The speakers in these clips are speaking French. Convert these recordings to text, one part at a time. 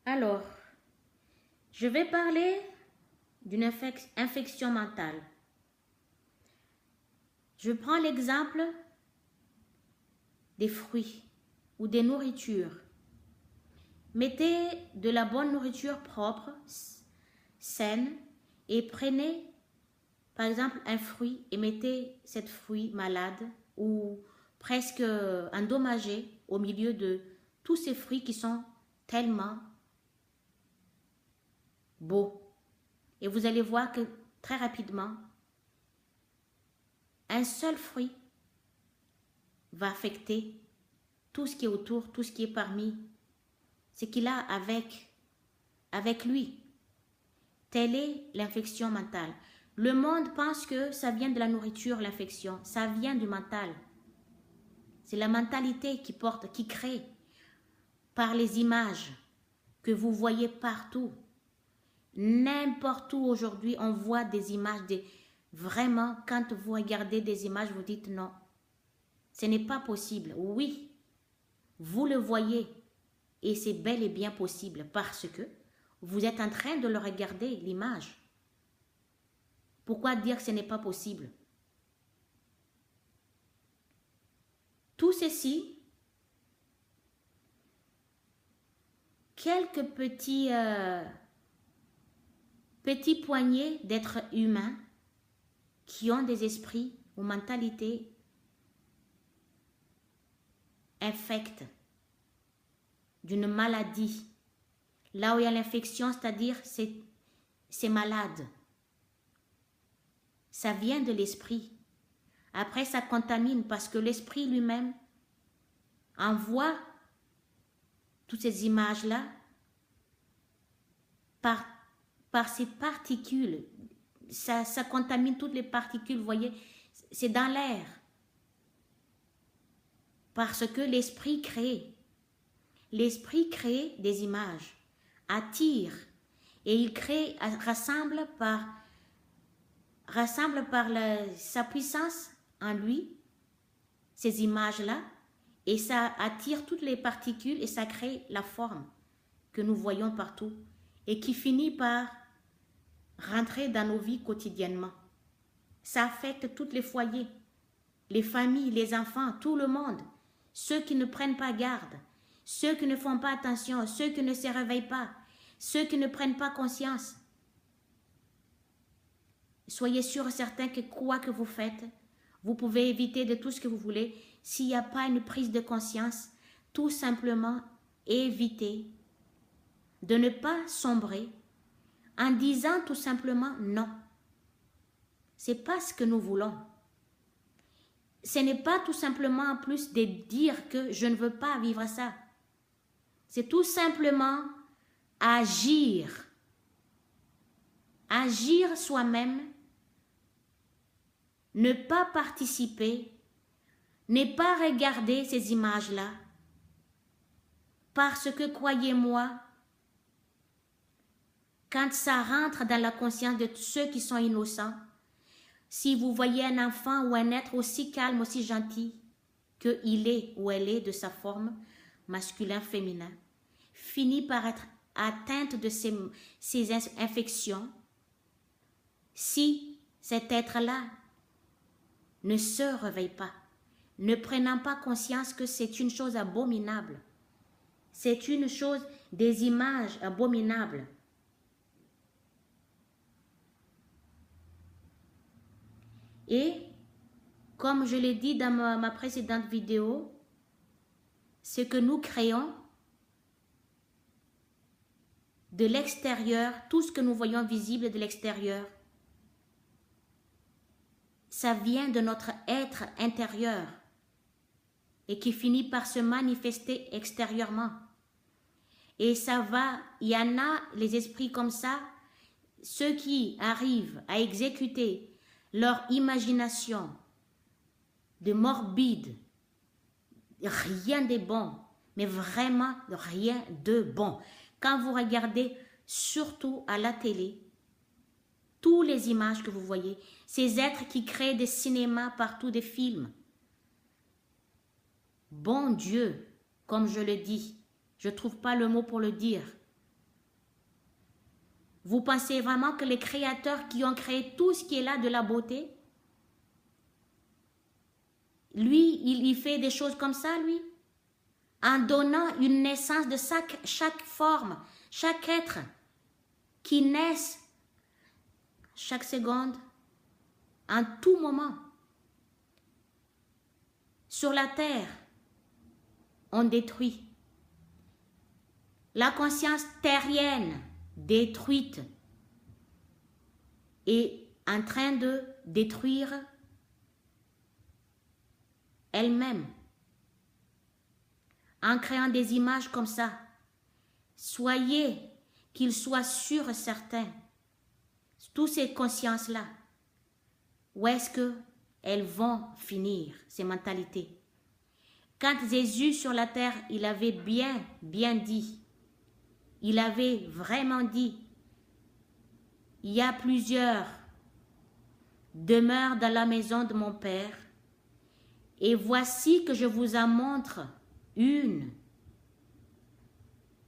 Alors, je vais parler d'une infection mentale. Je prends l'exemple des fruits ou des nourritures. Mettez de la bonne nourriture propre, saine, et prenez par exemple un fruit et mettez cet fruit malade ou presque endommagé au milieu de tous ces fruits qui sont tellement beaux. Et vous allez voir que très rapidement, un seul fruit va affecter tout ce qui est autour, tout ce qui est parmi, ce qu'il a avec lui. Telle est l'infection mentale. Le monde pense que ça vient de la nourriture, l'infection. Ça vient du mental. C'est la mentalité qui porte, qui crée par les images que vous voyez partout. N'importe où aujourd'hui, on voit des images. Vraiment, quand vous regardez des images, vous dites non. Ce n'est pas possible. Oui, vous le voyez. Et c'est bel et bien possible parce que vous êtes en train de le regarder, l'image. Pourquoi dire que ce n'est pas possible? Tout ceci, quelques petits poignées d'êtres humains qui ont des esprits ou mentalités infectes d'une maladie. Là où il y a l'infection, c'est-à-dire c'est malade. Ça vient de l'esprit. Après, ça contamine parce que l'esprit lui-même envoie toutes ces images-là par ces particules. Ça contamine toutes les particules, vous voyez, c'est dans l'air. Parce que l'esprit crée des images, attire, et il crée, rassemble par sa puissance en lui, ces images-là, et ça attire toutes les particules et ça crée la forme que nous voyons partout et qui finit par rentrer dans nos vies quotidiennement. Ça affecte tous les foyers, les familles, les enfants, tout le monde, ceux qui ne prennent pas garde, ceux qui ne font pas attention, ceux qui ne se réveillent pas, ceux qui ne prennent pas conscience. Soyez sûr et certain que quoi que vous faites, vous pouvez éviter de tout ce que vous voulez s'il n'y a pas une prise de conscience, tout simplement éviter de ne pas sombrer en disant tout simplement non. C'est pas ce que nous voulons. Ce n'est pas tout simplement en plus de dire que je ne veux pas vivre ça. C'est tout simplement agir. Agir soi-même, ne pas participer, ne pas regarder ces images-là. Parce que, croyez-moi, quand ça rentre dans la conscience de ceux qui sont innocents, si vous voyez un enfant ou un être aussi calme, aussi gentil qu'il est ou elle est de sa forme, masculin, féminin, finit par être atteinte de ces infections, si cet être-là ne se réveille pas, ne prenant pas conscience que c'est une chose abominable, c'est une chose, des images abominables. Et, comme je l'ai dit dans ma précédente vidéo, ce que nous créons de l'extérieur, tout ce que nous voyons visible de l'extérieur, ça vient de notre être intérieur et qui finit par se manifester extérieurement. Et ça va, il y en a les esprits comme ça, ceux qui arrivent à exécuter leur imagination de morbide, rien de bon, mais vraiment rien de bon. Quand vous regardez surtout à la télé, toutes les images que vous voyez, ces êtres qui créent des cinémas partout, des films. Bon Dieu, comme je le dis, je ne trouve pas le mot pour le dire. Vous pensez vraiment que les créateurs qui ont créé tout ce qui est là de la beauté, lui, il fait des choses comme ça, lui, en donnant une naissance de chaque forme, chaque être qui naissent chaque seconde, en tout moment. Sur la terre, on détruit. La conscience terrienne détruite est en train de détruire elle-même en créant des images comme ça. Soyez qu'ils soient sûrs et certains, toutes ces consciences-là, où est-ce qu'elles vont finir, ces mentalités. Quand Jésus sur la terre, il avait bien dit, il avait vraiment dit, il y a plusieurs demeures dans la maison de mon Père, et voici que je vous en montre une,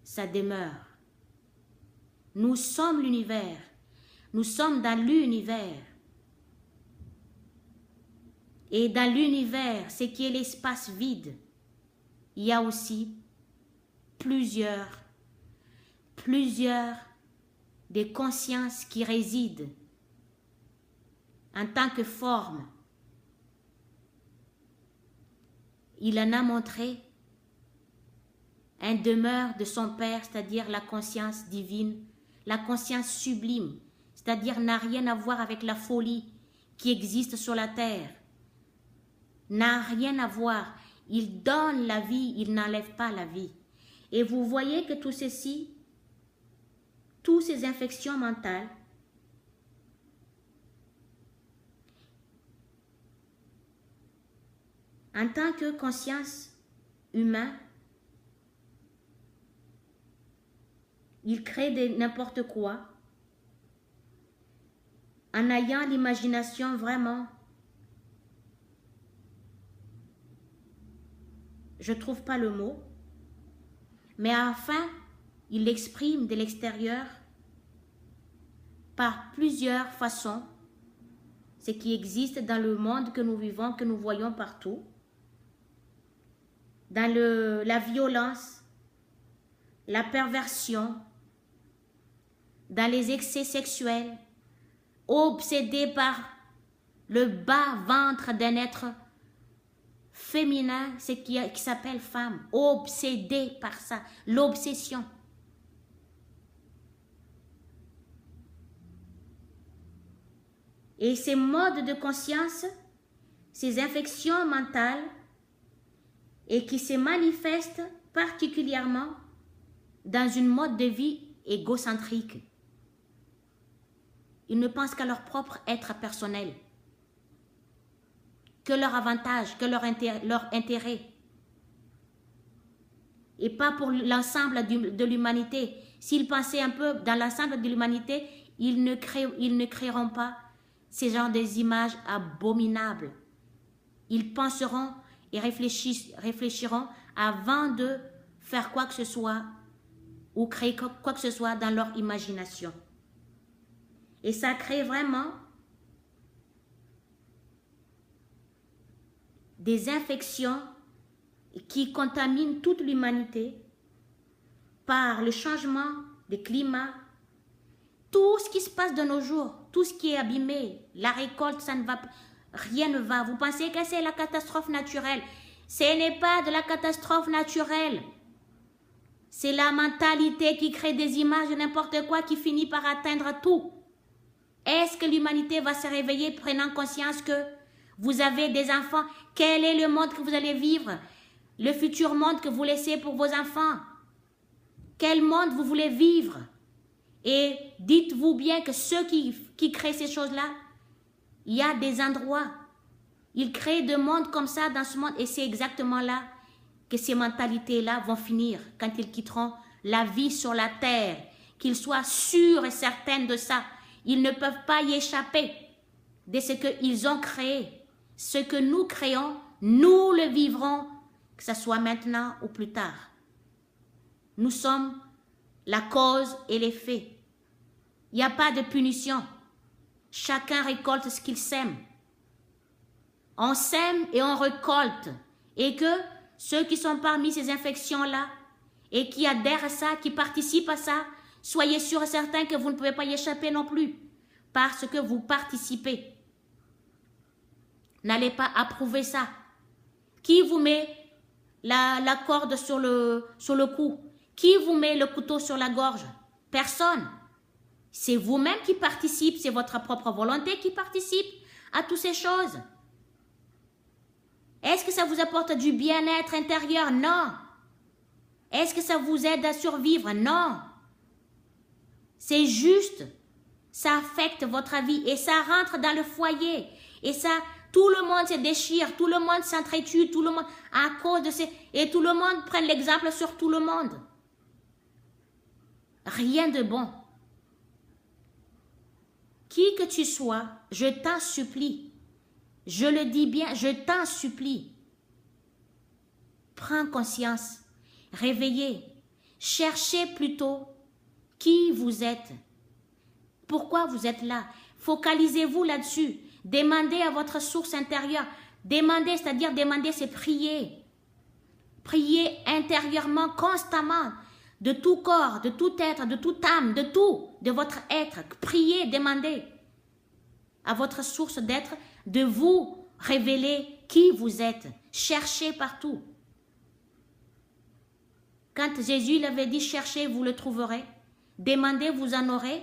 sa demeure. Nous sommes l'univers, nous sommes dans l'univers. Et dans l'univers, ce qui est l'espace vide, il y a aussi plusieurs des consciences qui résident en tant que forme. Il en a montré un demeure de son Père, c'est-à-dire la conscience divine, la conscience sublime, c'est-à-dire n'a rien à voir avec la folie qui existe sur la terre. N'a rien à voir. Il donne la vie, il n'enlève pas la vie. Et vous voyez que tout ceci, toutes ces infections mentales, en tant que conscience humaine, il crée n'importe quoi en ayant l'imagination vraiment. Je ne trouve pas le mot, mais enfin, il l'exprime de l'extérieur par plusieurs façons, ce qui existe dans le monde que nous vivons, que nous voyons partout, dans la violence, la perversion, dans les excès sexuels, obsédé par le bas ventre d'un être féminin, ce qui s'appelle femme, obsédé par ça, l'obsession. Et ces modes de conscience, ces infections mentales, et qui se manifestent particulièrement dans une mode de vie égocentrique. Ils ne pensent qu'à leur propre être personnel, que leur avantage, que leur intérêt, et pas pour l'ensemble de l'humanité. S'ils pensaient un peu dans l'ensemble de l'humanité, ils ne créeront pas ces genres d'images abominables. Ils penseront et réfléchiront avant de faire quoi que ce soit ou créer quoi que ce soit dans leur imagination. Et ça crée vraiment des infections qui contaminent toute l'humanité par le changement de climat, tout ce qui se passe de nos jours, tout ce qui est abîmé, la récolte, ça ne va pas. Rien ne va. Vous pensez que c'est la catastrophe naturelle. Ce n'est pas de la catastrophe naturelle. C'est la mentalité qui crée des images de n'importe quoi qui finit par atteindre tout. Est-ce que l'humanité va se réveiller prenant conscience que vous avez des enfants? Quel est le monde que vous allez vivre? Le futur monde que vous laissez pour vos enfants? Quel monde vous voulez vivre? Et dites-vous bien que ceux qui créent ces choses-là, il y a des endroits, ils créent des mondes comme ça dans ce monde, et c'est exactement là que ces mentalités-là vont finir quand ils quitteront la vie sur la terre, qu'ils soient sûrs et certains de ça. Ils ne peuvent pas y échapper de ce qu'ils ont créé. Ce que nous créons, nous le vivrons, que ce soit maintenant ou plus tard. Nous sommes la cause et l'effet. Il n'y a pas de punition. Chacun récolte ce qu'il sème. On sème et on récolte. Et que ceux qui sont parmi ces infections-là et qui adhèrent à ça, qui participent à ça, soyez sûrs et certains que vous ne pouvez pas y échapper non plus. Parce que vous participez. N'allez pas approuver ça. Qui vous met la corde sur le cou? Qui vous met le couteau sur la gorge? Personne. C'est vous-même qui participe, c'est votre propre volonté qui participe à toutes ces choses. Est-ce que ça vous apporte du bien-être intérieur? Non. Est-ce que ça vous aide à survivre? Non. C'est juste, ça affecte votre vie et ça rentre dans le foyer. Et ça, tout le monde se déchire, tout le monde s'entretue, tout le monde, à cause de ces... Et tout le monde prend l'exemple sur tout le monde. Rien de bon. Qui que tu sois, je t'en supplie. Je le dis bien, je t'en supplie. Prends conscience, réveillez, cherchez plutôt qui vous êtes. Pourquoi vous êtes là? Focalisez-vous là-dessus. Demandez à votre source intérieure. Demandez, c'est-à-dire demander, c'est prier. Priez intérieurement, constamment, de tout corps, de tout être, de toute âme, de tout, de votre être. Priez, demandez à votre source d'être de vous révéler qui vous êtes. Cherchez partout. Quand Jésus l'avait dit, cherchez, vous le trouverez. Demandez, vous en aurez.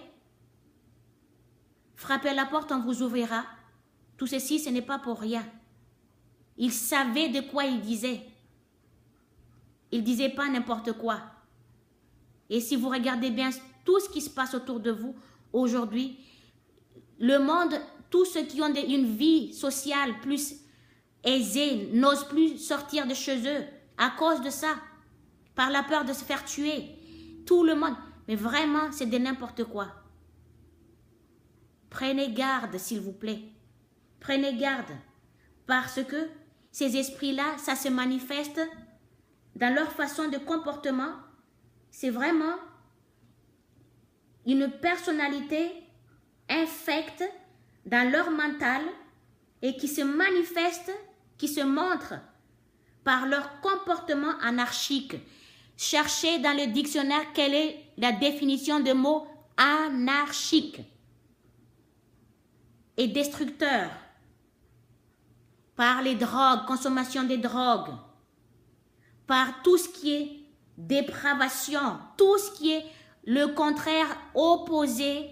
Frappez à la porte, on vous ouvrira. Tout ceci, ce n'est pas pour rien. Il savait de quoi il disait. Il ne disait pas n'importe quoi. Et si vous regardez bien tout ce qui se passe autour de vous aujourd'hui, le monde, tous ceux qui ont une vie sociale plus aisée, n'osent plus sortir de chez eux à cause de ça, par la peur de se faire tuer. Tout le monde, mais vraiment, c'est de n'importe quoi. Prenez garde, s'il vous plaît. Prenez garde, parce que ces esprits-là, ça se manifeste dans leur façon de comportement. C'est vraiment une personnalité infecte dans leur mental et qui se manifeste, qui se montre par leur comportement anarchique. Cherchez dans le dictionnaire quelle est la définition de mot anarchique et destructeur. Par les drogues, consommation des drogues, par tout ce qui est dépravation, tout ce qui est le contraire opposé,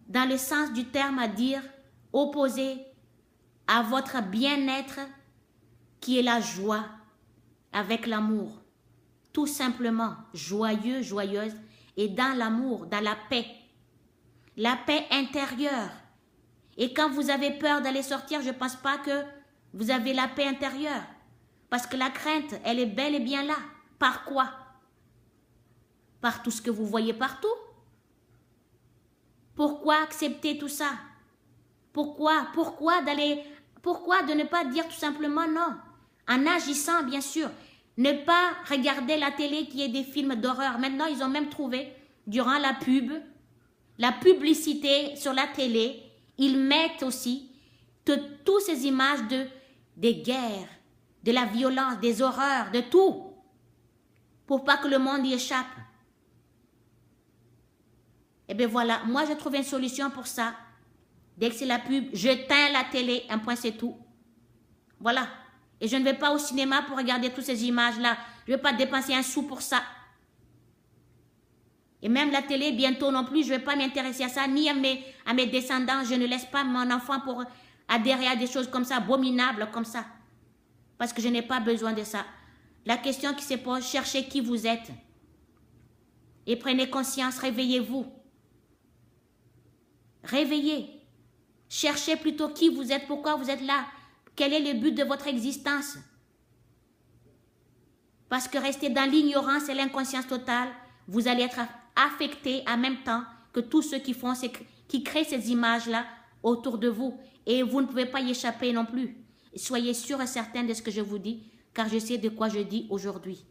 dans le sens du terme à dire, opposé à votre bien-être, qui est la joie, avec l'amour. Tout simplement, joyeux, joyeuse, et dans l'amour, dans la paix intérieure. Et quand vous avez peur d'aller sortir, je ne pense pas que vous avez la paix intérieure. Parce que la crainte, elle est bel et bien là. Par quoi? Par tout ce que vous voyez partout. Pourquoi accepter tout ça? Pourquoi de ne pas dire tout simplement non? En agissant, bien sûr. Ne pas regarder la télé qui est des films d'horreur. Maintenant, ils ont même trouvé, durant la publicité sur la télé, ils mettent aussi toutes ces images des guerres, de la violence, des horreurs, de tout, pour pas que le monde y échappe. Et bien voilà, moi j'ai trouvé une solution pour ça. Dès que c'est la pub, j'éteins la télé, un point c'est tout. Voilà. Et je ne vais pas au cinéma pour regarder toutes ces images-là. Je ne vais pas dépenser un sou pour ça. Et même la télé, bientôt non plus, je ne vais pas m'intéresser à ça, ni à mes descendants. Je ne laisse pas mon enfant pour adhérer à des choses comme ça, abominables comme ça. Parce que je n'ai pas besoin de ça. La question qui se pose, cherchez qui vous êtes. Et prenez conscience, réveillez-vous. Réveillez. Cherchez plutôt qui vous êtes, pourquoi vous êtes là. Quel est le but de votre existence? Parce que rester dans l'ignorance et l'inconscience totale, vous allez être affecté en même temps que tous ceux qui créent ces images-là autour de vous. Et vous ne pouvez pas y échapper non plus. Soyez sûrs et certains de ce que je vous dis, car je sais de quoi je dis aujourd'hui.